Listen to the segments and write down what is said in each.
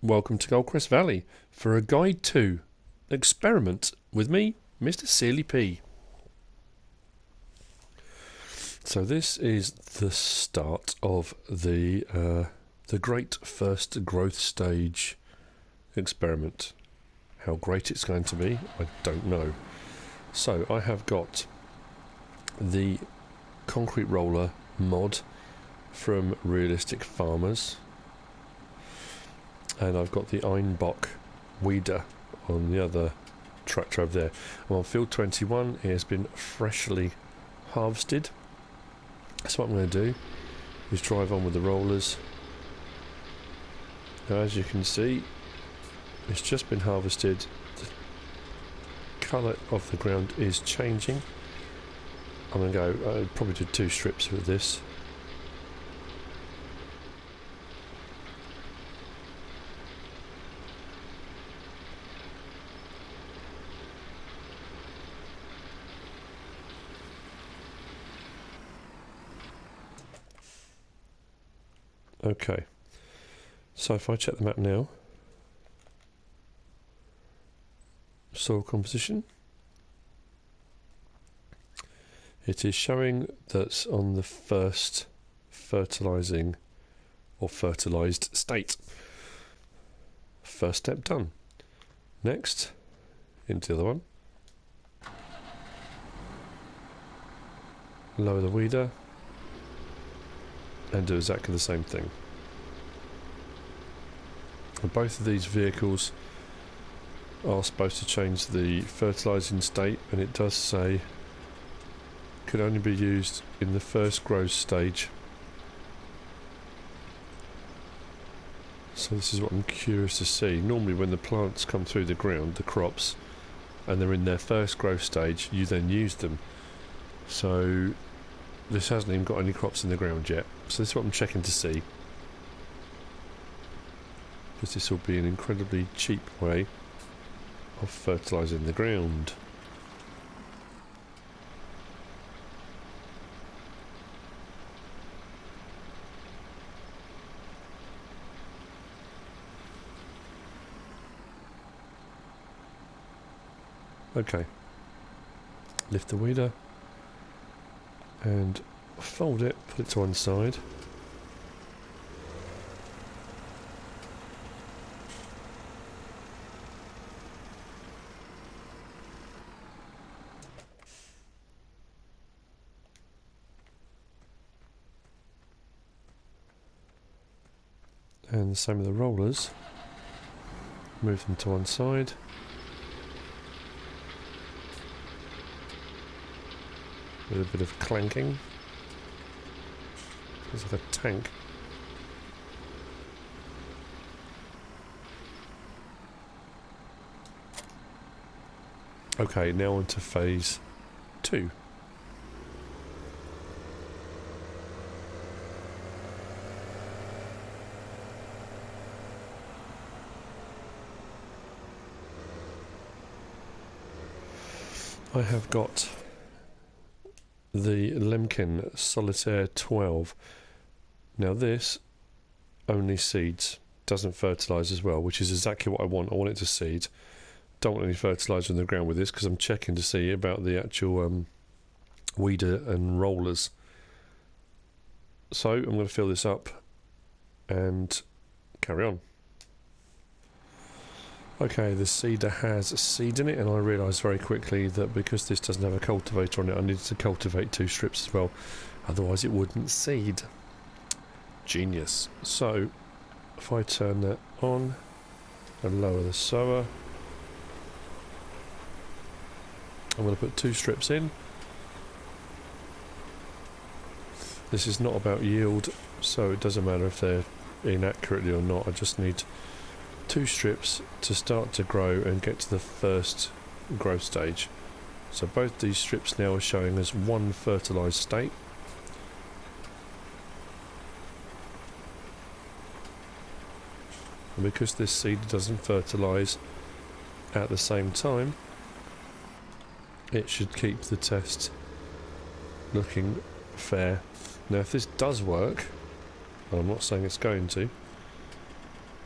Welcome to Goldcrest Valley for a guide to experiment with me, MrSealyp. So this is the start of the great first growth stage experiment. How great it's going to be, I don't know. So I have got the concrete roller mod from Realistic Farmers, and I've got the Einbock weeder on the other tractor over there. I'm on field 21. It has been freshly harvested. So what I'm going to do is drive on with the rollers. Now, as you can see, it's just been harvested. The colour of the ground is changing. I'm going to go, I'll probably do 2 strips with this. Okay, so if I check the map now, soil composition, it is showing that's on the first fertilising or fertilised state. First step done. Next, into the other one. Lower the weeder and do exactly the same thing. And both of these vehicles are supposed to change the fertilising state, and it does say could only be used in the first growth stage. So this is what I'm curious to see. Normally when the plants come through the ground, the crops, and they're in their first growth stage, you then use them. So this hasn't even got any crops in the ground yet. So this is what I'm checking to see, because this will be an incredibly cheap way of fertilising the ground. Okay, lift the weeder and fold it, put it to one side. And the same with the rollers. Move them to one side. With a bit of clanking. It's like a tank. Okay, now on to phase 2. I have got the Lemken Solitair 12. Now this only seeds, doesn't fertilise as well, which is exactly what I want. I want it to seed. Don't want any fertiliser in the ground with this, because I'm checking to see about the actual weeder and rollers. So I'm going to fill this up and carry on. Okay, the seeder has seed in it, and I realised very quickly that because this doesn't have a cultivator on it, I needed to cultivate 2 strips as well, otherwise it wouldn't seed. Genius. So if I turn that on and lower the sower, I'm going to put 2 strips in. This is not about yield, so it doesn't matter if they're inaccurately or not. I just need 2 strips to start to grow and get to the first growth stage. So both these strips now are showing as one fertilised state. And because this seed doesn't fertilise at the same time, it should keep the test looking fair. Now if this does work, and I'm not saying it's going to,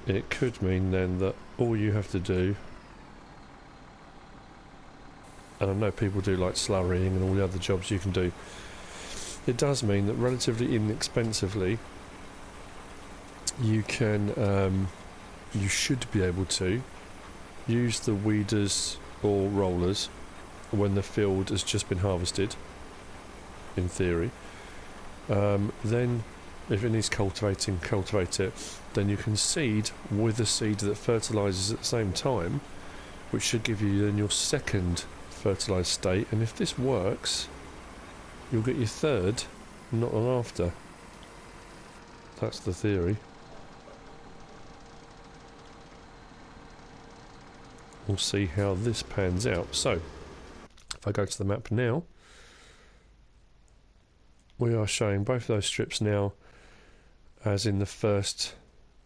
it could mean then that all you have to do, and I know people do like slurrying and all the other jobs you can do, it does mean that relatively inexpensively you can, you should be able to use the weeders or rollers when the field has just been harvested, in theory. Then if it needs cultivating, cultivate it. Then you can seed with a seed that fertilises at the same time, which should give you then your second fertilised state, and if this works you'll get your third, not an after. That's the theory. We'll see how this pans out. So if I go to the map now, we are showing both of those strips now as in the first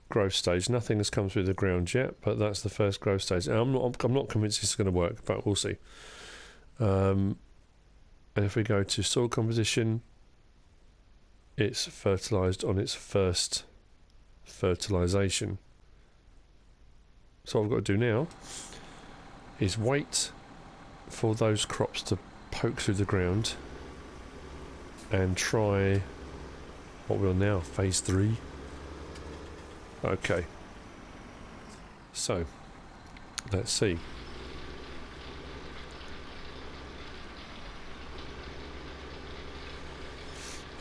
growth stage. Nothing has come through the ground yet, but that's the first growth stage. And I'm not convinced this is going to work, but we'll see. And if we go to soil composition, it's fertilised on its first fertilisation. So what I've got to do now is wait for those crops to poke through the ground and try what we're on now, phase 3. Okay, so let's see.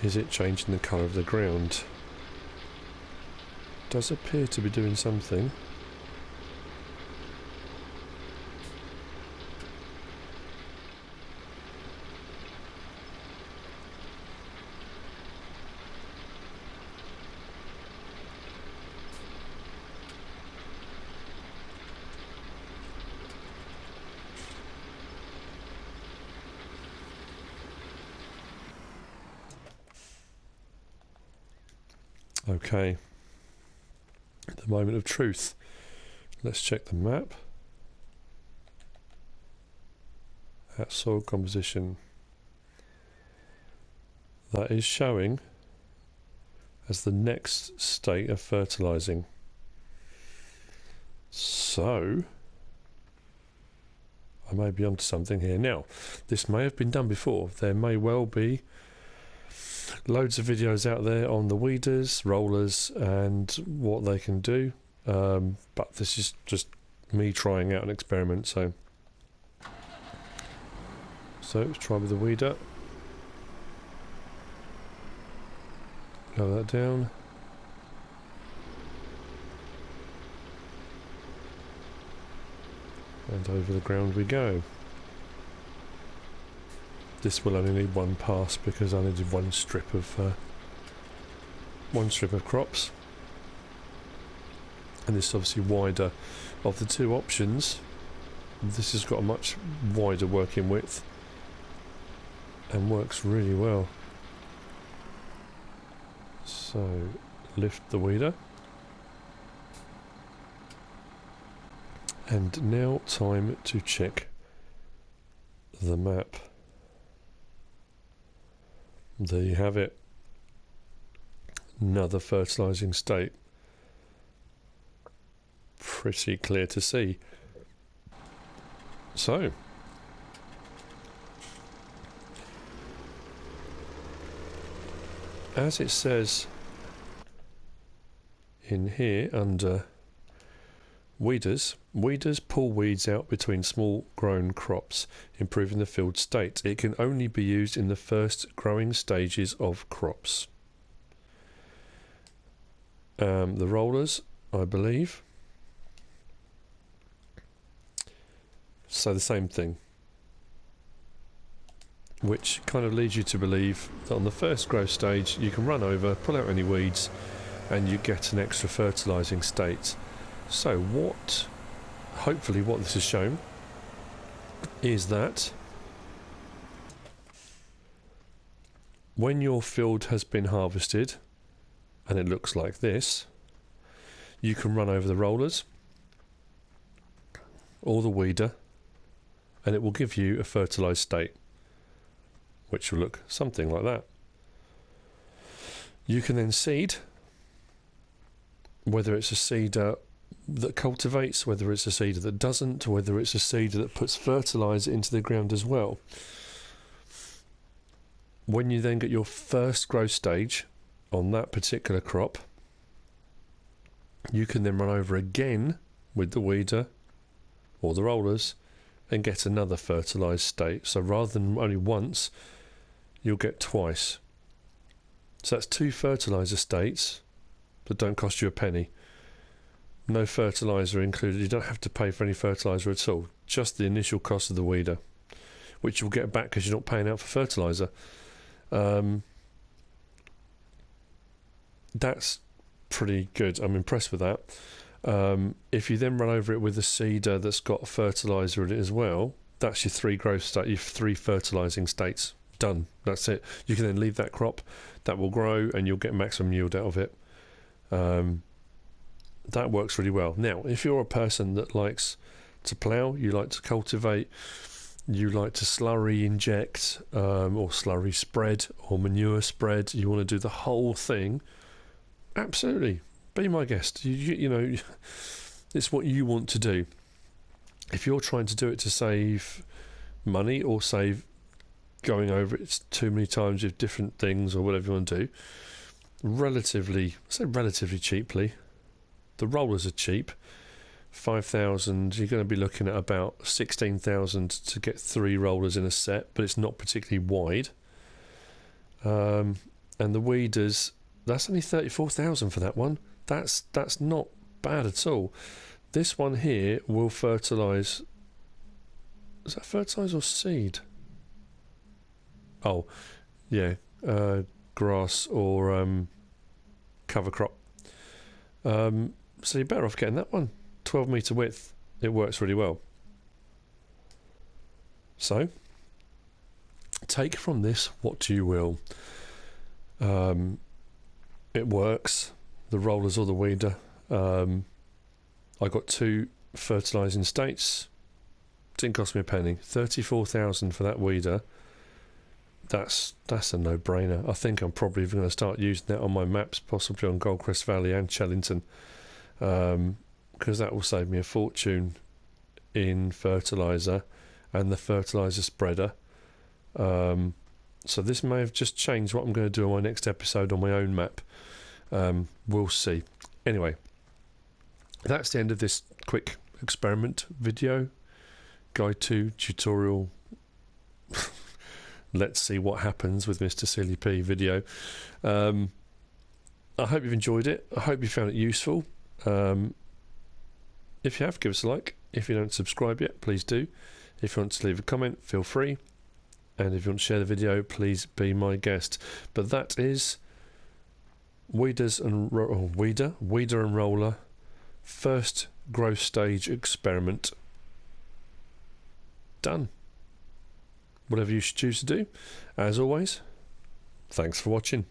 Is it changing the colour of the ground? Does appear to be doing something. Okay, the moment of truth. Let's check the map. At soil composition, that is showing as the next state of fertilising. So I may be onto something here. Now, this may have been done before. There may well be loads of videos out there on the weeders, rollers and what they can do, but this is just me trying out an experiment. So let's try with the weeder. Lower that down. And over the ground we go. This will only need one pass because I needed one strip of crops, and this is obviously wider. Of the two options, this has got a much wider working width and works really well. So lift the weeder, and now time to check the map. There you have it, another fertilising state. Pretty clear to see. So as it says in here under weeders pull weeds out between small grown crops, improving the field state. It can only be used in the first growing stages of crops. The rollers, I believe, say the same thing, which kind of leads you to believe that on the first growth stage you can run over, pull out any weeds, and you get an extra fertilising state. So hopefully what this has shown is that when your field has been harvested and it looks like this, you can run over the rollers or the weeder and it will give you a fertilised state, which will look something like that. You can then seed whether it's a seeder that cultivates, whether it's a seeder that doesn't, whether it's a seeder that puts fertiliser into the ground as well. When you then get your first growth stage on that particular crop, you can then run over again with the weeder or the rollers and get another fertilised state. So rather than only once, you'll get twice. So that's 2 fertiliser states that don't cost you a penny. No fertiliser included. You don't have to pay for any fertiliser at all. Just the initial cost of the weeder, which you'll get back because you're not paying out for fertiliser. That's pretty good. I'm impressed with that. If you then run over it with a seeder that's got fertiliser in it as well, that's your 3 growth state, your 3 fertilising states. Done. That's it. You can then leave that crop, that will grow, and you'll get maximum yield out of it. That works really well. Now, if you're a person that likes to plough, you like to cultivate, you like to slurry inject, or slurry spread, or manure spread, you want to do the whole thing, absolutely, be my guest. You know, it's what you want to do. If you're trying to do it to save money or save going over it too many times with different things or whatever you want to do, relatively cheaply, the rollers are cheap. 5,000, you're going to be looking at about 16,000 to get 3 rollers in a set, but it's not particularly wide. And the weeders, that's only 34,000 for that one. That's not bad at all. This one here will fertilise. Is that fertilise or seed? Oh, yeah, grass or cover crop. So you're better off getting that one. 12 metre width. It works really well. So, take from this what you will. It works. The rollers or the weeder. I got 2 fertilising states. Didn't cost me a penny. 34,000 for that weeder. That's a no-brainer. I think I'm probably even going to start using that on my maps, possibly on Goldcrest Valley and Chellington, because that will save me a fortune in fertiliser and the fertiliser spreader. So this may have just changed what I'm going to do on my next episode on my own map. We'll see. Anyway, that's the end of this quick experiment video, guide to tutorial. Let's see what happens with MrSealyp video. I hope you've enjoyed it. I hope you found it useful. If you have, give us a like. If you don't subscribe yet, please do. If you want to leave a comment, feel free. And if you want to share the video, please be my guest. But that is weeder and roller first growth stage experiment done. Whatever you should choose to do. As always, thanks for watching.